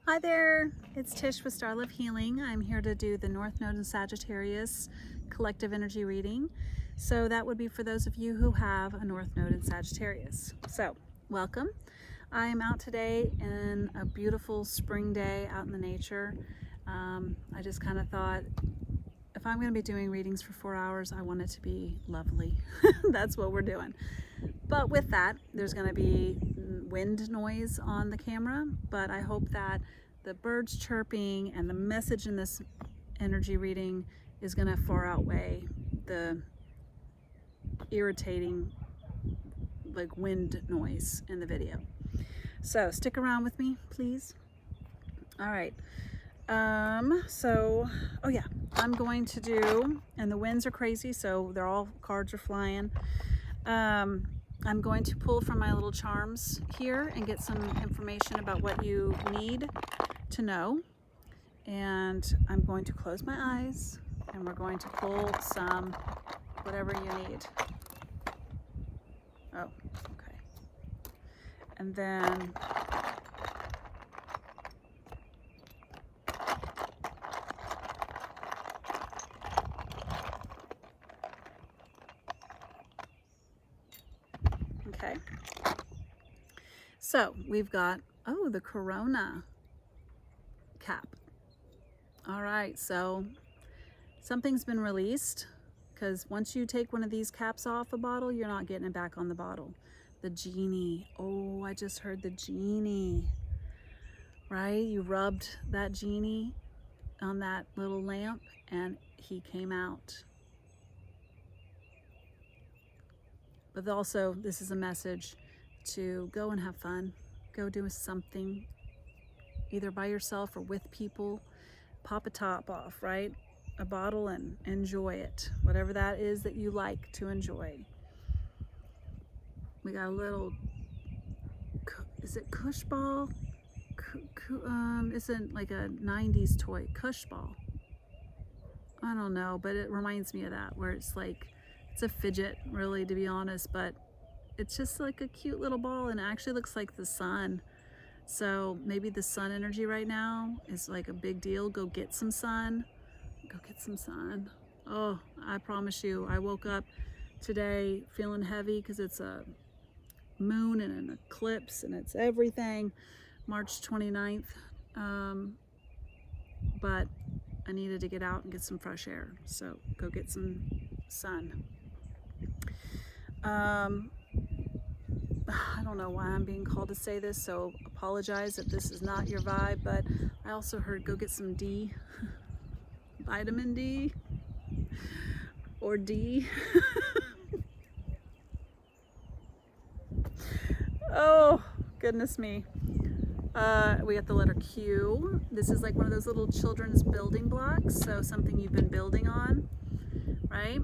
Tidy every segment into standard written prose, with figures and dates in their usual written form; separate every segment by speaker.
Speaker 1: Hi there, it's Tish with Star Love Healing. I'm here to do the North Node and Sagittarius collective energy reading. So that would be for those of you who have a North Node in Sagittarius. So welcome. I am out today in a beautiful spring day out in the nature. I just kind of thought, if I'm going to be doing readings for 4 hours, I want it to be lovely. That's what we're doing. But with that, there's going to be wind noise on the camera, but I hope that the birds chirping and the message in this energy reading is going to far outweigh the irritating like wind noise in the video. So stick around with me, please. All right. Oh yeah, I'm going to do, and the winds are crazy, so cards are flying. I'm going to pull from my little charms here and get some information about what you need to know. And I'm going to close my eyes and we're going to pull some whatever you need. Oh, okay. And then okay. So we've got, oh, the Corona cap. All right, so something's been released, because once you take one of these caps off a bottle, you're not getting it back on the bottle. The genie. Oh, I just heard the genie. Right? You rubbed that genie on that little lamp and he came out. But also, this is a message to go and have fun. Go do something, either by yourself or with people. Pop a top off, right? A bottle and enjoy it. Whatever that is that you like to enjoy. We got a little, is it Kush ball? Isn't like a 90s toy, Kush ball. I don't know, but it reminds me of that, where it's like, it's a fidget, really, to be honest, but it's just like a cute little ball, and it actually looks like the sun. So maybe the sun energy right now is like a big deal. Go get some sun. Go get some sun. Oh, I promise you, I woke up today feeling heavy because it's a moon and an eclipse and it's everything. March 29th. But I needed to get out and get some fresh air. So go get some sun. I don't know why I'm being called to say this, so apologize if this is not your vibe, but I also heard go get some D, vitamin D, or D. Oh, goodness me. We got the letter Q. This is like one of those little children's building blocks, so something you've been building on, right?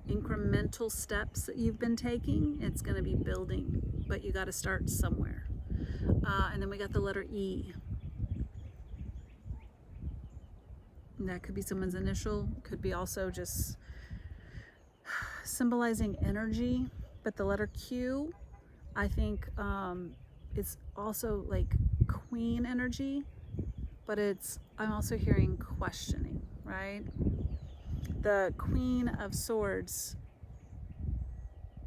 Speaker 1: Incremental steps that you've been taking, it's going to be building, but you got to start somewhere. And then we got the letter E. And that could be someone's initial, could be also just symbolizing energy. But the letter Q, I think it's also like queen energy, but I'm also hearing questioning, right? The Queen of Swords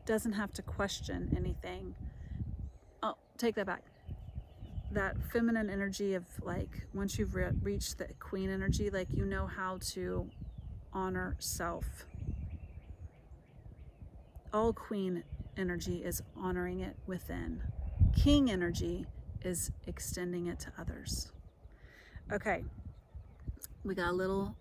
Speaker 1: doesn't have to question anything. Oh, take that back. That feminine energy of like, once you've reached the queen energy, like you know how to honor self. All queen energy is honoring it within. King energy is extending it to others. Okay, we got a little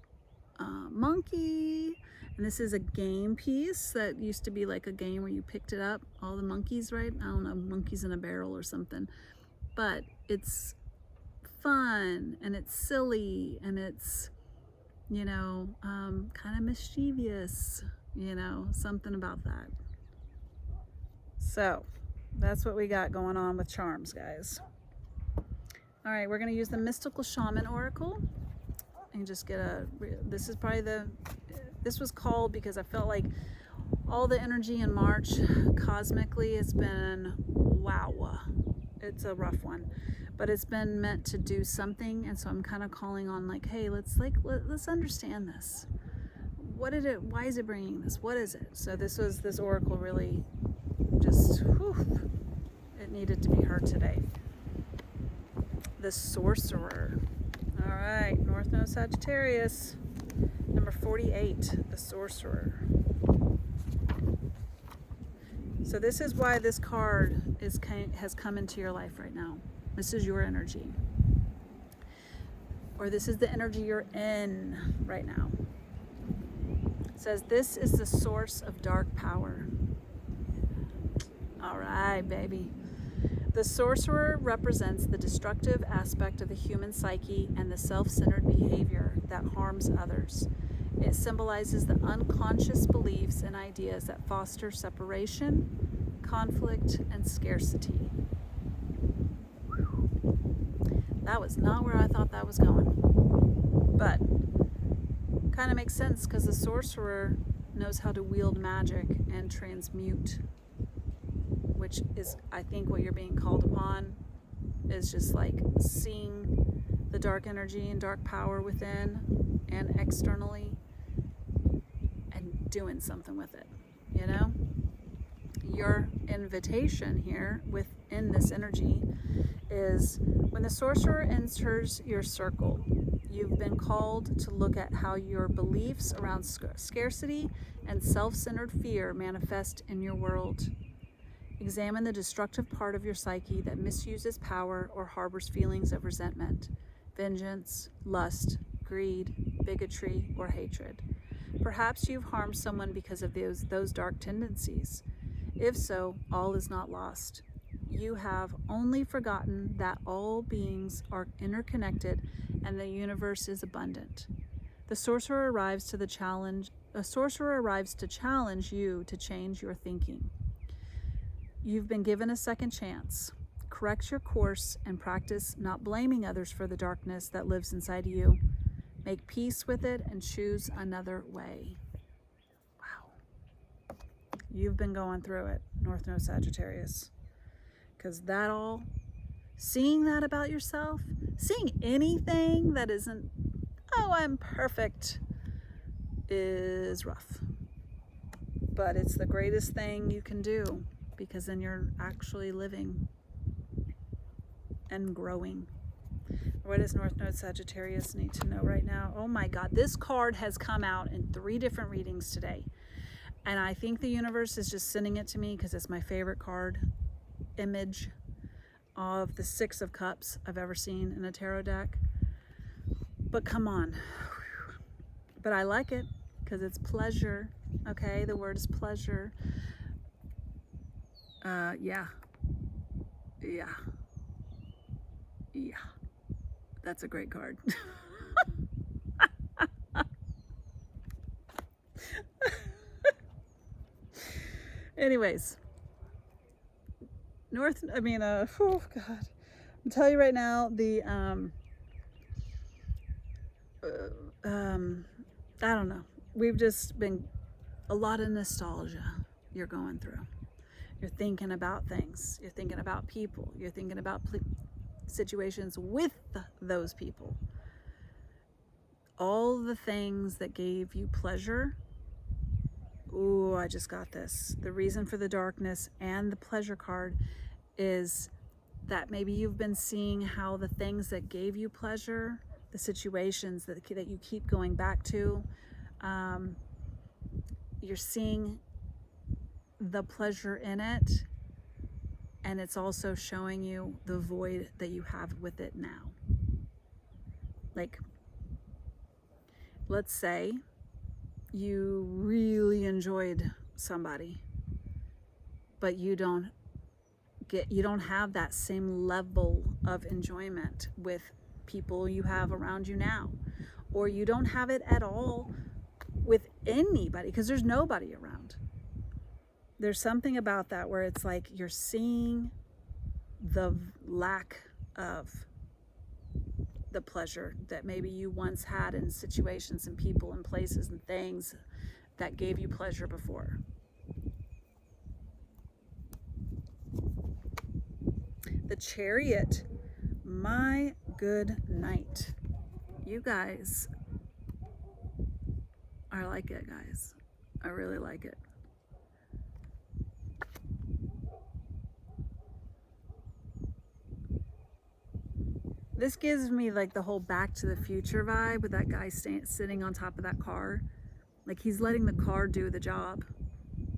Speaker 1: monkey, and this is a game piece that used to be like a game where you picked it up, all the monkeys, right? I don't know, monkeys in a barrel or something, but it's fun and it's silly and it's, you know, kind of mischievous, you know, something about that. So that's what we got going on with charms, guys. All right, we're going to use the Mystical Shaman Oracle and just get this is probably this was called because I felt like all the energy in March cosmically has been, wow, it's a rough one. but it's been meant to do something. And so I'm kind of calling on like, hey, let's understand this. Why is it bringing this? What is it? So this oracle really just, whew, it needed to be heard today. The Sorcerer. All right, North Node Sagittarius, number 48, the Sorcerer. So this is why this card has come into your life right now. This is your energy. Or this is the energy you're in right now. It says this is the source of dark power. All right, baby. The Sorcerer represents the destructive aspect of the human psyche and the self-centered behavior that harms others. It symbolizes the unconscious beliefs and ideas that foster separation, conflict, and scarcity. That was not where I thought that was going. But kind of makes sense because the Sorcerer knows how to wield magic and transmute, which is, I think, what you're being called upon, is just like seeing the dark energy and dark power within and externally and doing something with it, you know? Your invitation here within this energy is when the Sorcerer enters your circle, you've been called to look at how your beliefs around scarcity and self-centered fear manifest in your world. Examine the destructive part of your psyche that misuses power or harbors feelings of resentment, vengeance, lust, greed, bigotry, or hatred. Perhaps you've harmed someone because of those dark tendencies. If so, all is not lost. You have only forgotten that all beings are interconnected and the universe is abundant. The Sorcerer arrives to challenge you to change your thinking. You've been given a second chance. Correct your course and practice not blaming others for the darkness that lives inside you. Make peace with it and choose another way. Wow. You've been going through it, North Node Sagittarius. Because seeing that about yourself, seeing anything that isn't, oh, I'm perfect, is rough. But it's the greatest thing you can do, because then you're actually living and growing. What does North Node Sagittarius need to know right now? Oh my God, this card has come out in 3 different readings today. And I think the universe is just sending it to me because it's my favorite card image of the 6 of Cups I've ever seen in a tarot deck. But come on. But I like it because it's pleasure. Okay, the word is pleasure. Yeah. That's a great card. Anyways, oh God, I'm telling you right now, I don't know. We've just been a lot of nostalgia you're going through. You're thinking about things. You're thinking about people. You're thinking about situations with those people. All the things that gave you pleasure. Ooh, I just got this. The reason for the darkness and the pleasure card is that maybe you've been seeing how the things that gave you pleasure, the situations that you keep going back to, you're seeing the pleasure in it, and it's also showing you the void that you have with it now. Like, let's say you really enjoyed somebody, but you don't have that same level of enjoyment with people you have around you now, or you don't have it at all with anybody because there's nobody around. There's something about that where it's like you're seeing the lack of the pleasure that maybe you once had in situations and people and places and things that gave you pleasure before. The Chariot My good night. You guys, I like it, guys. I really like it. This gives me like the whole Back to the Future vibe with that guy sitting on top of that car. Like he's letting the car do the job.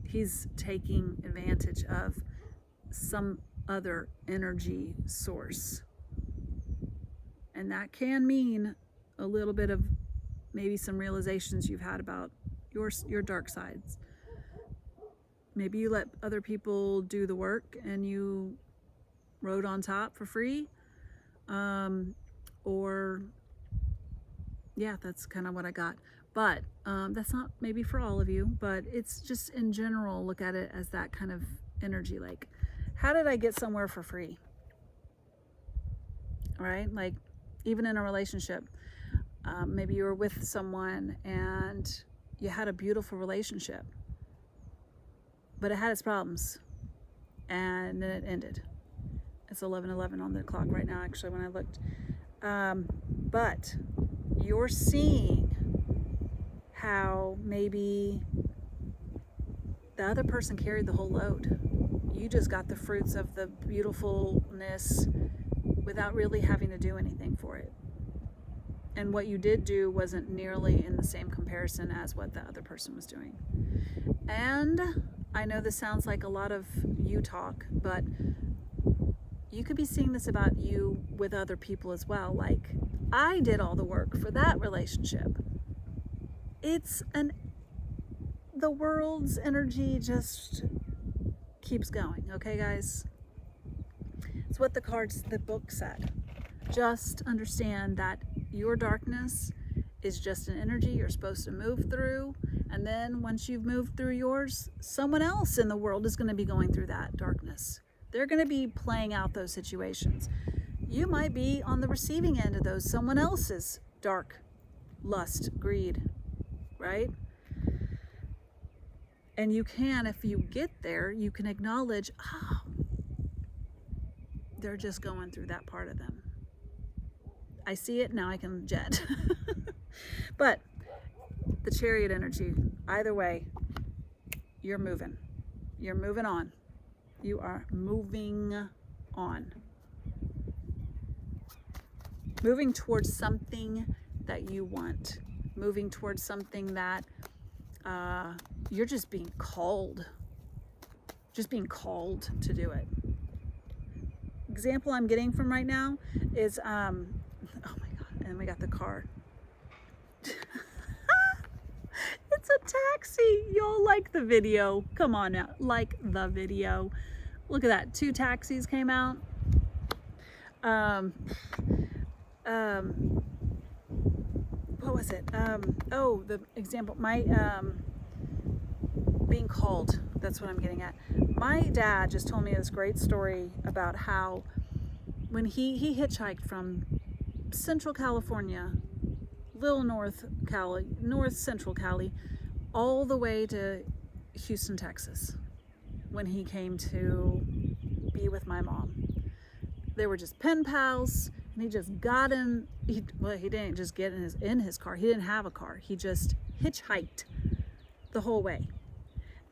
Speaker 1: He's taking advantage of some other energy source. And that can mean a little bit of maybe some realizations you've had about your dark sides. Maybe you let other people do the work and you rode on top for free. Or yeah, that's kind of what I got. But that's not maybe for all of you, but it's just in general, look at it as that kind of energy. Like, how did I get somewhere for free? Right? Like, even in a relationship, maybe you were with someone and you had a beautiful relationship, but it had its problems and then it ended. It's 11:11 on the clock right now, actually, when I looked. But you're seeing how maybe the other person carried the whole load. You just got the fruits of the beautifulness without really having to do anything for it. And what you did do wasn't nearly in the same comparison as what the other person was doing. And I know this sounds like a lot of you talk, but you could be seeing this about you with other people as well. Like, I did all the work for that relationship. The world's energy just keeps going, okay, guys? It's what the book said. Just understand that your darkness is just an energy you're supposed to move through. And then once you've moved through yours, someone else in the world is going to be going through that darkness. They're going to be playing out those situations. You might be on the receiving end of those, someone else's dark lust, greed, right? And you can, if you get there, you can acknowledge, oh, they're just going through that part of them. I see it, now I can jet. But the Chariot energy, either way, you're moving. You're moving on. You are moving on. Moving towards something that you want. Moving towards something that you're just being called. Just being called to do it. Example I'm getting from right now is, oh my God, and we got the car. It's a taxi. Y'all like the video. Come on now, like the video. Look at that, 2 taxis came out. What was it? Oh, the example, my, being called, that's what I'm getting at. My dad just told me this great story about how when he hitchhiked from Central California, little North Central Cali, all the way to Houston, Texas, when he came to be with my mom. They were just pen pals, and he just got in. He didn't just get in his car. He didn't have a car. He just hitchhiked the whole way.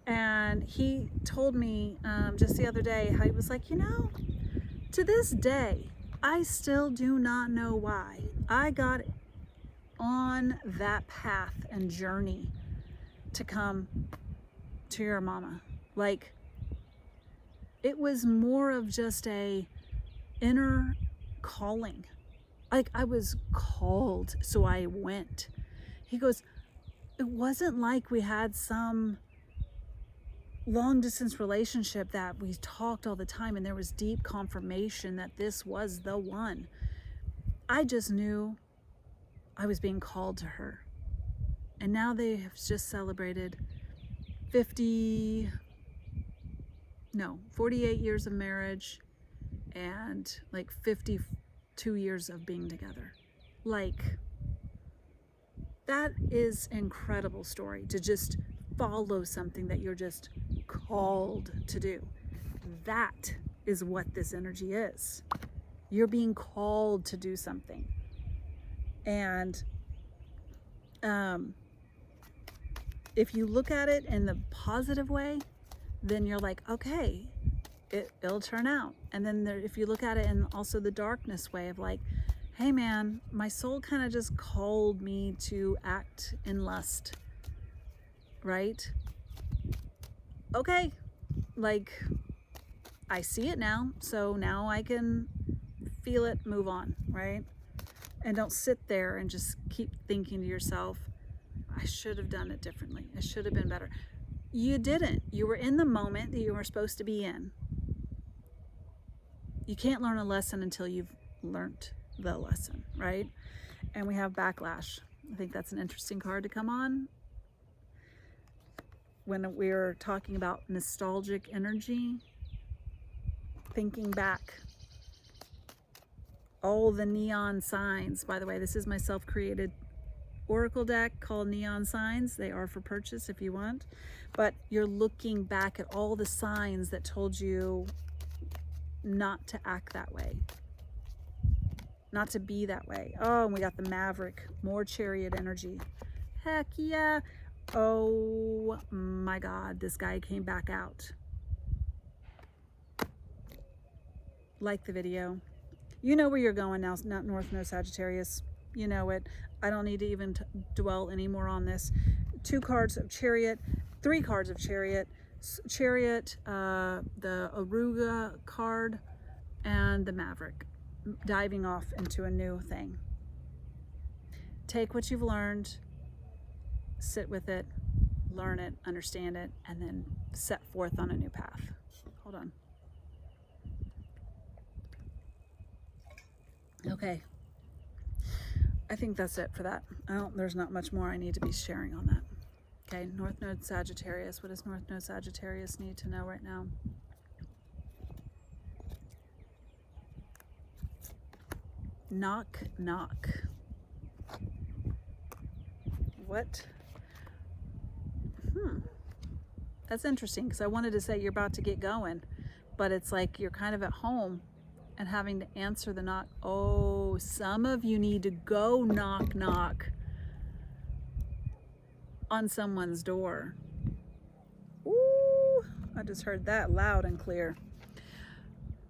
Speaker 1: And he told me just the other day how he was like, to this day, I still do not know why I got on that path and journey to come to your mama. Like, it was more of just a inner calling. Like, I was called, so I went. He goes, it wasn't like we had some long distance relationship that we talked all the time and there was deep confirmation that this was the one. I just knew I was being called to her. And now they have just celebrated 48 years of marriage and like 52 years of being together. Like, that is an incredible story, to just follow something that you're just called to do. That is what this energy is. You're being called to do something. And if you look at it in the positive way, then you're like, okay, it'll turn out. And then if you look at it in also the darkness way of like, hey man, my soul kind of just called me to act in lust, right? Okay, like I see it now, so now I can feel it, move on, right? And don't sit there and just keep thinking to yourself, I should have done it differently. I should have been better. You didn't. You were in the moment that you were supposed to be in. You can't learn a lesson until you've learned the lesson, right? And we have backlash. I think that's an interesting card to come on. When we're talking about nostalgic energy, thinking back, all the neon signs. By the way, this is my self-created oracle deck called Neon Signs. They are for purchase if you want. But you're looking back at all the signs that told you not to act that way, not to be that way. Oh, and we got the Maverick, more Chariot energy. Heck yeah. Oh my God, this guy came back out. Like the video. You know where you're going now, not North Node Sagittarius. You know it. I don't need to even dwell anymore on this. 2 cards of Chariot, 3 cards of Chariot. Chariot, the Aruga card, and the Maverick. Diving off into a new thing. Take what you've learned, sit with it, learn it, understand it, and then set forth on a new path. Hold on. Okay. I think that's it for that. There's not much more I need to be sharing on that. Okay, North Node Sagittarius. What does North Node Sagittarius need to know right now? Knock, knock. What? That's interesting, because I wanted to say you're about to get going, but it's like you're kind of at home and having to answer the knock. Oh, some of you need to go knock, knock on someone's door. Ooh, I just heard that loud and clear.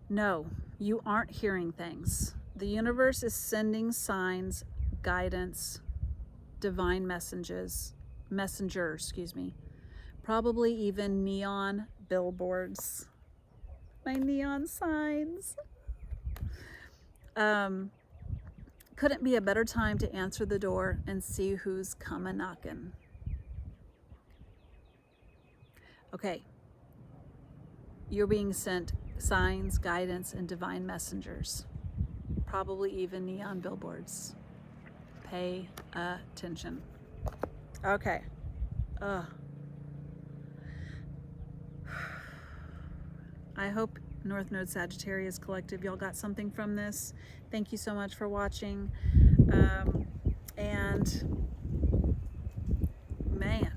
Speaker 1: No, you aren't hearing things. The universe is sending signs, guidance, divine messengers, probably even neon billboards. My neon signs. Couldn't be a better time to answer the door and see who's coming knocking. Okay. You're being sent signs, guidance, and divine messengers. Probably even neon billboards. Pay attention. Okay. I hope North Node Sagittarius Collective, y'all got something from this. Thank you so much for watching. And man,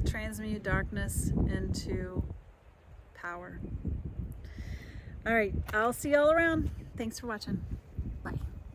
Speaker 1: transmute darkness into power. All right, I'll see y'all around. Thanks for watching.